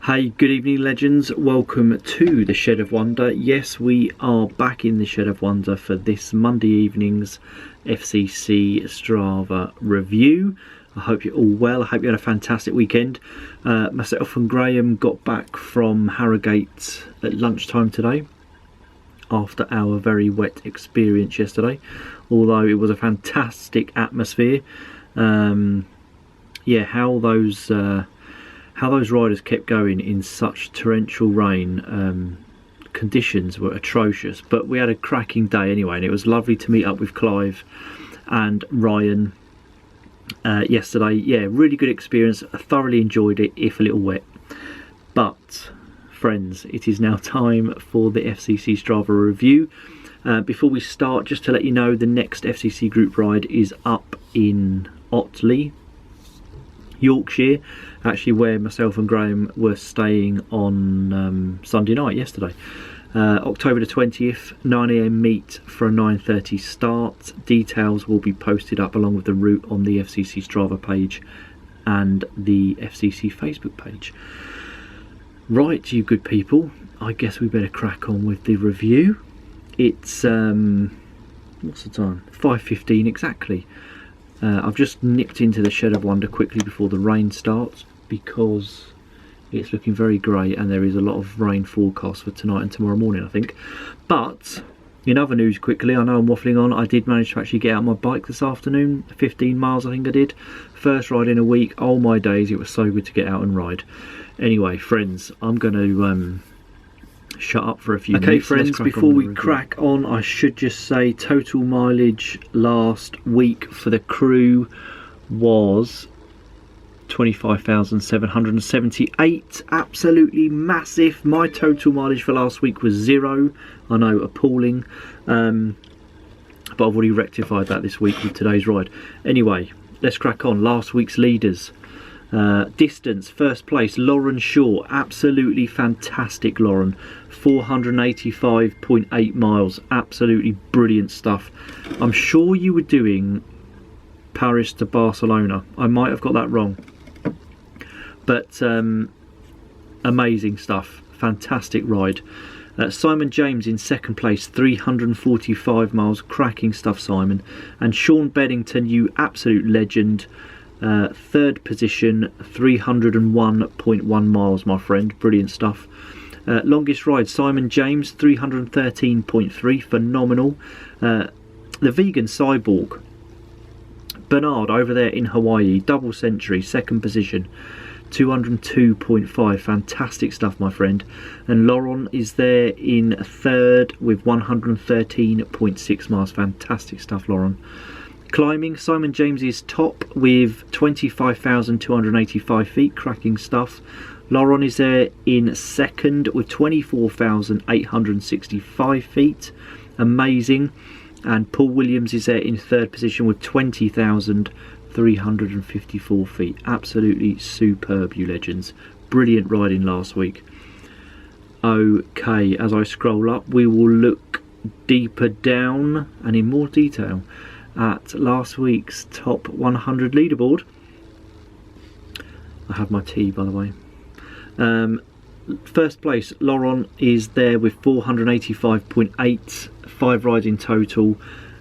Hey, good evening legends, welcome to the Shed of Wonder. Yes, we are back in the Shed of Wonder for this Monday evening's FCC Strava review. I hope you're all well, I hope you had a fantastic weekend. Myself and Graham got back from Harrogate at lunchtime today after our very wet experience yesterday, although it was a fantastic atmosphere. Yeah, how those riders kept going in such torrential rain. Conditions were atrocious, but we had a cracking day anyway, and it was lovely to meet up with Clive and Ryan yesterday. Yeah, really good experience. I thoroughly enjoyed it, if a little wet. But friends, it is now time for the FCC Strava review. Before we start, just to let you know, the next FCC group ride is up in Otley, Yorkshire, actually where myself and Graham were staying on Sunday night yesterday. October the 20th, 9 AM meet for a 9:30 start. Details will be posted up along with the route on the FCC Strava page and the FCC Facebook page. Right, you good people, I guess we better crack on with the review. It's what's the time? 5:15 exactly. I've just nipped into the Shed of Wonder quickly before the rain starts because it's looking very grey and there is a lot of rain forecast for tonight and tomorrow morning, I think. But in other news quickly, I know I'm waffling on, I did manage to actually get out my bike this afternoon, 15 miles I think I did. First ride in a week, oh my days, it was so good to get out and ride. Anyway, friends, I'm going to shut up for a few minutes. Okay friends, before we crack on, I should just say total mileage last week for the crew was 25,778. Absolutely massive. My total mileage for last week was 0. I know, appalling, but I've already rectified that this week with today's ride. Anyway, let's crack on. Last week's leaders. Distance, first place, Lauren Shaw. Absolutely fantastic, Lauren. 485.8 miles. Absolutely brilliant stuff. I'm sure you were doing Paris to Barcelona. I might have got that wrong. But amazing stuff. Fantastic ride. Simon James in second place, 345 miles. Cracking stuff, Simon. And Sean Beddington, you absolute legend. Third position, 301.1 miles, my friend. Brilliant stuff. Longest ride, Simon James, 313.3. Phenomenal. The vegan cyborg, Bernard, over there in Hawaii, double century, second position, 202.5. Fantastic stuff, my friend. And Laurent is there in third with 113.6 miles. Fantastic stuff, Laurent. Climbing, Simon James is top with 25,285 feet, cracking stuff. Laurent is there in second with 24,865 feet, amazing. And Paul Williams is there in third position with 20,354 feet. Absolutely superb, you legends. Brilliant riding last week. Okay, as I scroll up, we will look deeper down and in more detail at last week's top 100 leaderboard. I have my tea, by the way. First place, Laurent is there with 485.8, 5 rides in total,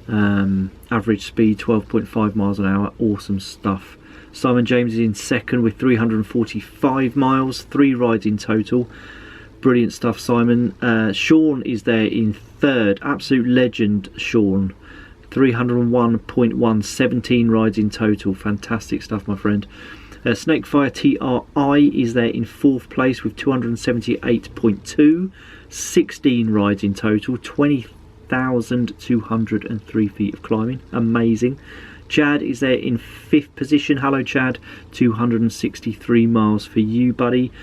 average speed 12.5 miles an hour. Awesome stuff. Simon James is in second with 345 miles, 3 rides in total. Brilliant stuff, Simon. Sean is there in third, absolute legend, Sean. 301.1, 17 rides in total. Fantastic stuff, my friend. Snakefire TRI is there in fourth place with 278.2, 16 rides in total, 20,203 feet of climbing. Amazing. Chad is there in fifth position. Hello Chad, 263 miles for you, buddy.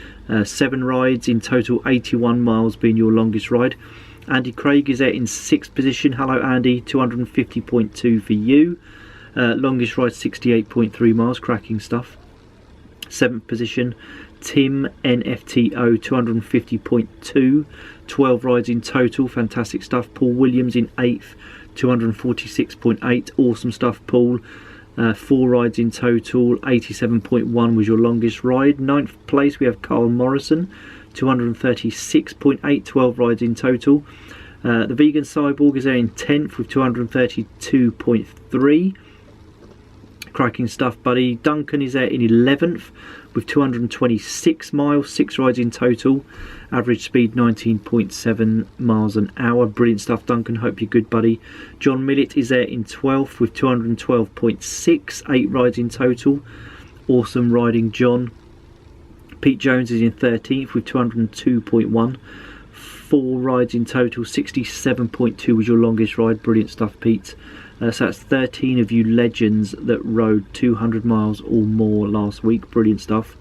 7 rides in total, 81 miles being your longest ride. Andy Craig is there in sixth position. Hello Andy, 250.2 for you. Longest ride, 68.3 miles. Cracking stuff. Seventh position, Tim NFTO, 250.2, 12 rides in total. Fantastic stuff. Paul Williams in eighth, 246.8. Awesome stuff, Paul. 4 rides in total. 87.1 was your longest ride. 9th place we have Carl Morrison, 236.8, 12 rides in total. The Vegan Cyborg is there in 10th with 232.3. Cracking stuff, buddy. Duncan is there in 11th with 226 miles, 6 rides in total. Average speed 19.7 miles an hour. Brilliant stuff, Duncan. Hope you're good, buddy. John Millett is there in 12th with 212.6, 8 rides in total. Awesome riding, John. Pete Jones is in 13th with 202.1. 4 rides in total. 67.2 was your longest ride. Brilliant stuff, Pete. So that's 13 of you legends that rode 200 miles or more last week. Brilliant stuff.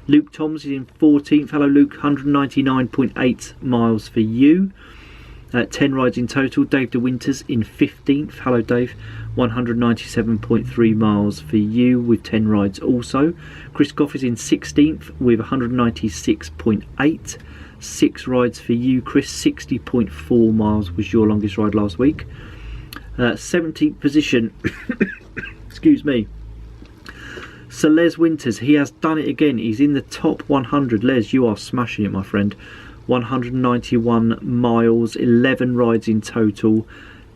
Luke Toms is in 14th. Hello, Luke. 199.8 miles for you. 10 rides in total. Dave De Winters in 15th. Hello, Dave. 197.3 miles for you with 10 rides also. Chris Goff is in 16th with 196.8. 6 rides for you, Chris. 60.4 miles was your longest ride last week. 17th position. Excuse me. So Les Winters, he has done it again. He's in the top 100. Les, you are smashing it, my friend. 191 miles, 11 rides in total,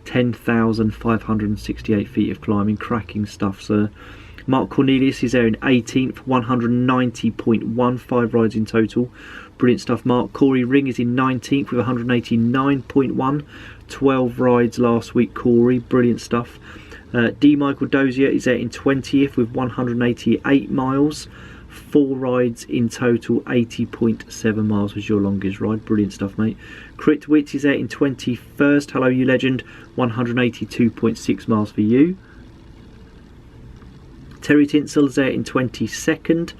10,568 feet of climbing. Cracking stuff, sir. Mark Cornelius is there in 18th, 190.15 rides in total. Brilliant stuff, Mark. Corey Ring is in 19th with 189.1. 12 rides last week, Corey. Brilliant stuff. D. Michael Dozier is there in 20th with 188 miles. 4 rides in total. 80.7 miles was your longest ride. Brilliant stuff, mate. Crit Wit is there in 21st. Hello, you legend. 182.6 miles for you. Terry Tinsel is there in 22nd.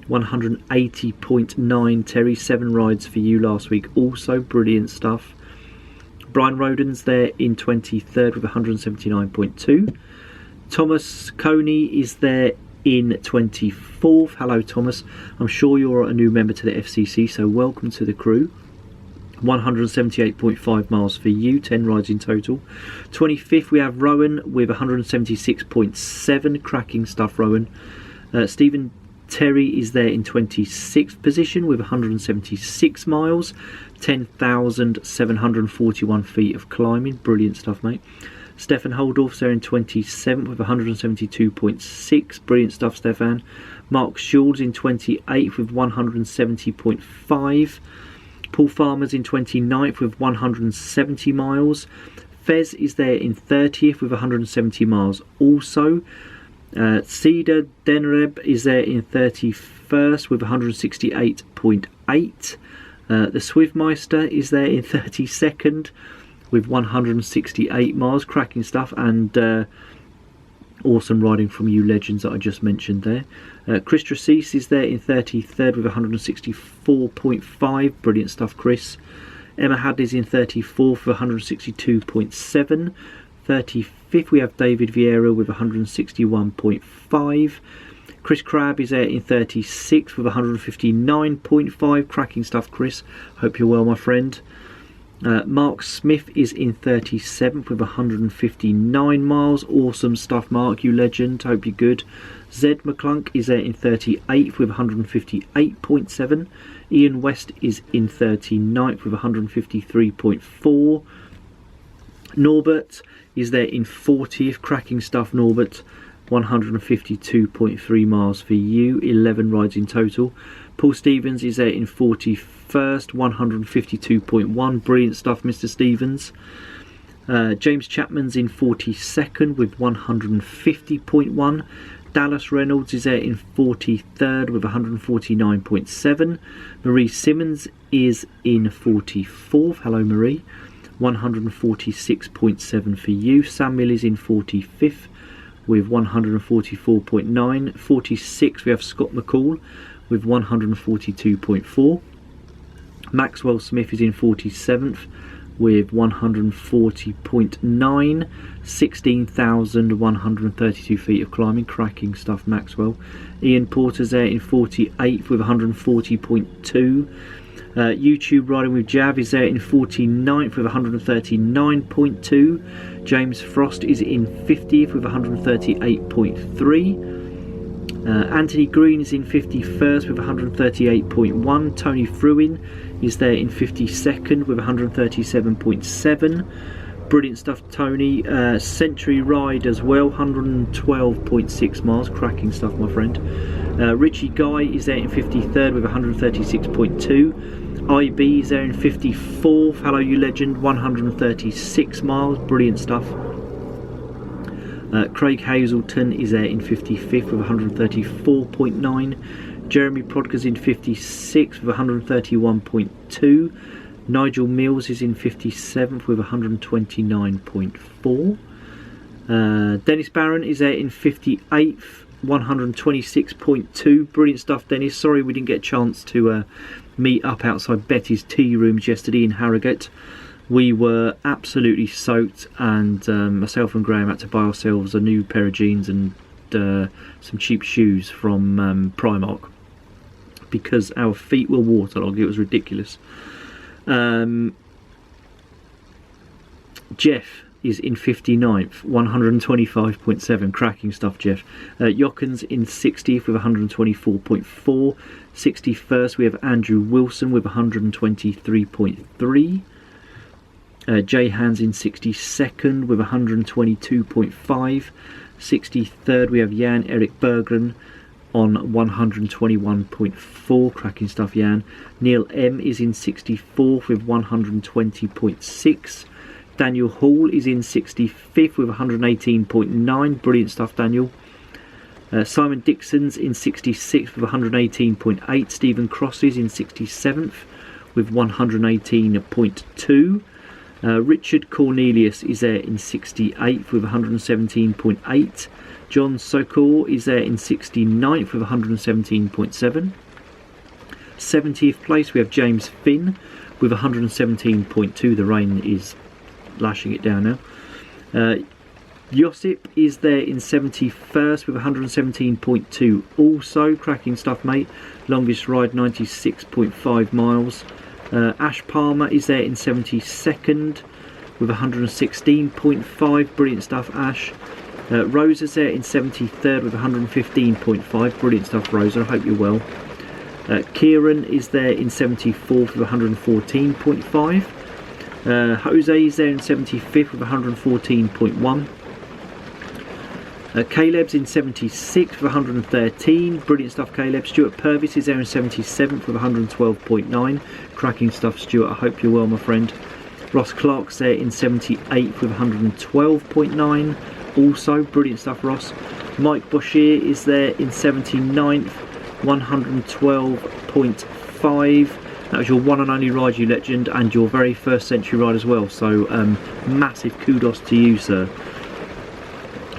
180.9. Terry, 7 rides for you last week also. Brilliant stuff. Brian Roden's there in 23rd with 179.2. Thomas Coney is there in 24th. Hello, Thomas. I'm sure you're a new member to the FCC, so welcome to the crew. 178.5 miles for you, 10 rides in total. 25th we have Rowan with 176.7. Cracking stuff, Rowan. Stephen Terry is there in 26th position with 176 miles, 10,741 feet of climbing. Brilliant stuff, mate. Stefan Holdorf's there in 27th with 172.6. Brilliant stuff, Stefan. Mark Schulz in 28th with 170.5. Paul Farmer's in 29th with 170 miles. Fez is there in 30th with 170 miles also. Cedar Denreb is there in 31st with 168.8. The Swiftmeister is there in 32nd with 168 miles. Cracking stuff, and awesome riding from you legends that I just mentioned there. Chris Tracis is there in 33rd with 164.5. Brilliant stuff, Chris. Emma Hadley's in 34th with 162.7. 35th we have David Vieira with 161.5. Chris Crabb is there in 36th with 159.5. Cracking stuff, Chris. Hope you're well, my friend. Mark Smith is in 37th with 159 miles. Awesome stuff, Mark, you legend. Hope you're good. Zed McClunk is there in 38th with 158.7. Ian West is in 39th with 153.4. Norbert is there in 40th. Cracking stuff, Norbert. 152.3 miles for you. 11 rides in total. Paul Stevens is there in 41st. 152.1. Brilliant stuff, Mr. Stevens. James Chapman's in 42nd with 150.1. Dallas Reynolds is there in 43rd with 149.7. Marie Simmons is in 44th. Hello, Marie. 146.7 for you. Sam Mill is in 45th with 144.9. 46th we have Scott McCall with 142.4. Maxwell Smith is in 47th with 140.9, 16,132 feet of climbing. Cracking stuff, Maxwell. Ian Porter's there in 48th with 140.2. YouTube Riding with Jav is there in 49th with 139.2. James Frost is in 50th with 138.3. Anthony Green is in 51st with 138.1. Tony Fruin is there in 52nd with 137.7. Brilliant stuff, Tony. Century Ride as well, 112.6 miles. Cracking stuff, my friend. Richie Guy is there in 53rd with 136.2. IB is there in 54th. Hello, you legend, 136 miles. Brilliant stuff. Craig Hazelton is there in 55th with 134.9. Jeremy Prodka's in 56th with 131.2. Nigel Mills is in 57th with 129.4. Dennis Barron is there in 58th, 126.2. Brilliant stuff, Dennis. Sorry we didn't get a chance to meet up outside Betty's tea rooms yesterday in Harrogate. We were absolutely soaked, and myself and Graham had to buy ourselves a new pair of jeans and some cheap shoes from Primark because our feet were waterlogged. It was ridiculous. Jeff is in 59th, 125.7. Cracking stuff, Jeff. Jochens in 60th with 124.4. 61st we have Andrew Wilson with 123.3. Jay Hans in 62nd with 122.5. 63rd we have Jan Erik Berggren on 121.4. Cracking stuff, Jan. Neil M is in 64th with 120.6. Daniel Hall is in 65th with 118.9. Brilliant stuff, Daniel. Simon Dixon's in 66th with 118.8. Stephen Cross is in 67th with 118.2. Richard Cornelius is there in 68th with 117.8. John Sokor is there in 69th with 117.7. 70th place we have James Finn with 117.2. The rain is lashing it down now. Josip is there in 71st with 117.2 also. Cracking stuff, mate. Longest ride, 96.5 miles. Ash Palmer is there in 72nd with 116.5. Brilliant stuff, Ash. Rosa's there in 73rd with 115.5. Brilliant stuff, Rosa. I hope you're well. Kieran is there in 74th with 114.5. Jose is there in 75th with 114.1. Caleb's in 76th with 113. Brilliant stuff, Caleb. Stuart Purvis is there in 77th with 112.9. Cracking stuff, Stuart. I hope you're well, my friend. Ross Clark's there in 78th with 112.9. Also, brilliant stuff, Ross. Mike Boshier is there in 79th, 112.5. That was your one and only ride, you legend, and your very first Century ride as well. So, massive kudos to you, sir.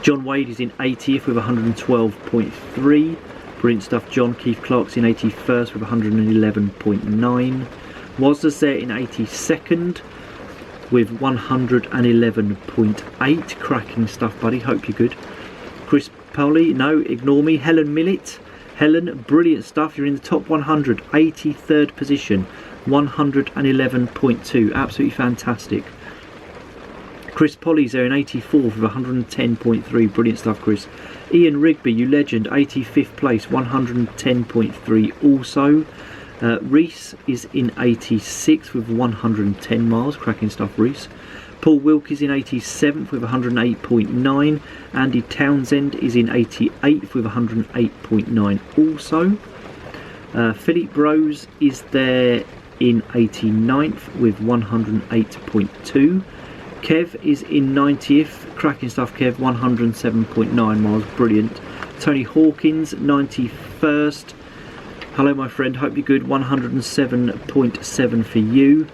John Wade is in 80th with 112.3. Brilliant stuff, John. Keith Clark's in 81st with 111.9. Wazda's there in 82nd with 111.8. Cracking stuff, buddy. Hope you're good. Chris Powley, no, ignore me. Helen Millett. Helen, brilliant stuff. You're in the top 100. 83rd position. 111.2. Absolutely fantastic. Chris Polly's there in 84th with 110.3. Brilliant stuff, Chris. Ian Rigby, you legend, 85th place, 110.3 also. Reese is in 86th with 110 miles. Cracking stuff, Reese. Paul Wilk is in 87th with 108.9. Andy Townsend is in 88th with 108.9 also. Philippe Rose is there in 89th with 108.2. Kev is in 90th. Cracking stuff, Kev. 107.9 miles. Brilliant. Tony Hawkins, 91st. Hello, my friend. Hope you're good. 107.7 for you.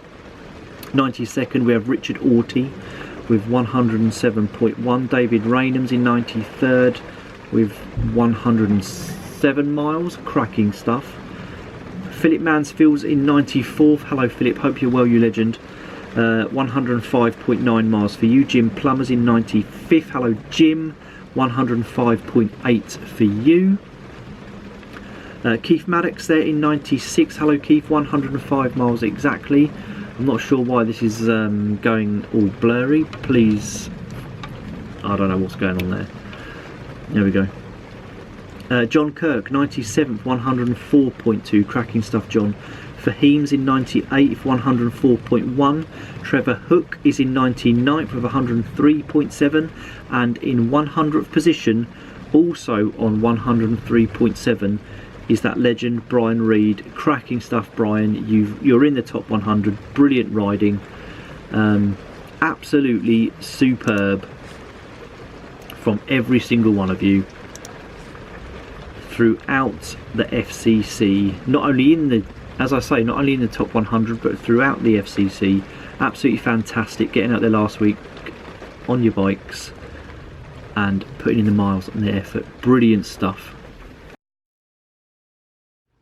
92nd, we have Richard Orty with 107.1. David Raynham's in 93rd with 107 miles. Cracking stuff. Philip Mansfield's in 94th. Hello, Philip. Hope you're well, you legend. 105.9 miles for you. Jim Plumbers in 95th. Hello Jim, 105.8 for you. Keith Maddox there in 96. Hello Keith, 105 miles exactly. I'm not sure why this is going all blurry. Please, I don't know what's going on there. There we go. John Kirk, 97th, 104.2. Cracking stuff, John. Fahim's in 98th, 104.1. Trevor Hook is in 99th with 103.7. And in 100th position, also on 103.7, is that legend Brian Reed. Cracking stuff, Brian. You're in the top 100. Brilliant riding. Absolutely superb from every single one of you throughout the FCC. Not only in the, as I say, not only in the top 100, but throughout the FCC. Absolutely fantastic. Getting out there last week on your bikes and putting in the miles and the effort. Brilliant stuff.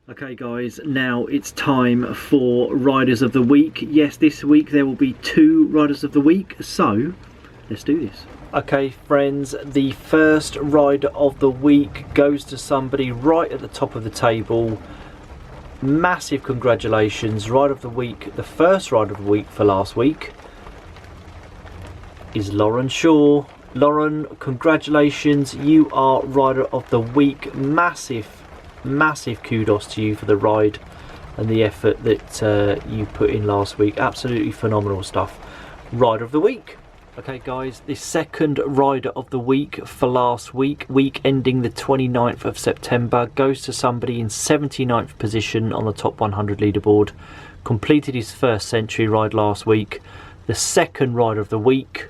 Okay guys, now it's time for Riders of the Week. Yes, this week there will be 2 Riders of the Week, so let's do this. Okay friends, the first Rider of the Week goes to somebody right at the top of the table. Massive congratulations. Rider of the Week, the first Rider of the Week for last week is Lauren Shaw. Lauren, congratulations, you are Rider of the Week. Massive kudos to you for the ride and the effort that you put in last week. Absolutely phenomenal stuff. Rider of the Week. Okay guys, the second Rider of the Week for last week ending the 29th of September, goes to somebody in 79th position on the top 100 leaderboard. Completed his first century ride last week. The second Rider of the Week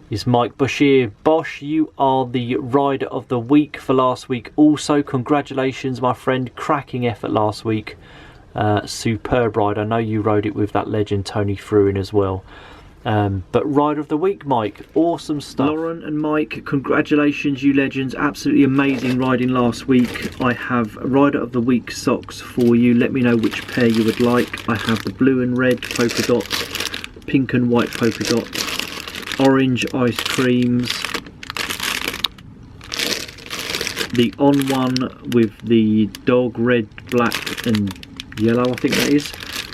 is Mike Bashir. Bosch, you are the Rider of the Week for last week. Also, congratulations, my friend. Cracking effort last week. Superb ride. I know you rode it with that legend Tony Fruin as well. But Rider of the Week, Mike. Awesome stuff. Lauren and Mike, congratulations, you legends. Absolutely amazing riding last week. I have Rider of the Week socks for you. Let me know which pair you would like. I have the blue and red polka dots, pink and white polka dots, orange ice creams, the on one with the dog red, black and yellow, I think that is,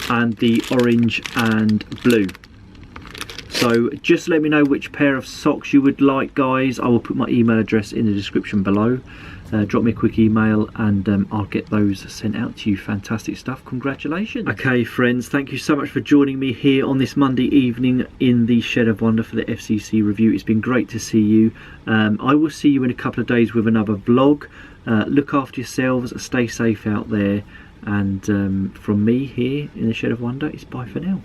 and the orange and blue. So just let me know which pair of socks you would like, guys. I will put my email address in the description below. Drop me a quick email and I'll get those sent out to you. Fantastic stuff. Congratulations. Okay friends, thank you so much for joining me here on this Monday evening in the Shed of Wonder for the FCC review. It's been great to see you. I will see you in a couple of days with another vlog. Look after yourselves, stay safe out there, and from me here in the Shed of Wonder, it's bye for now.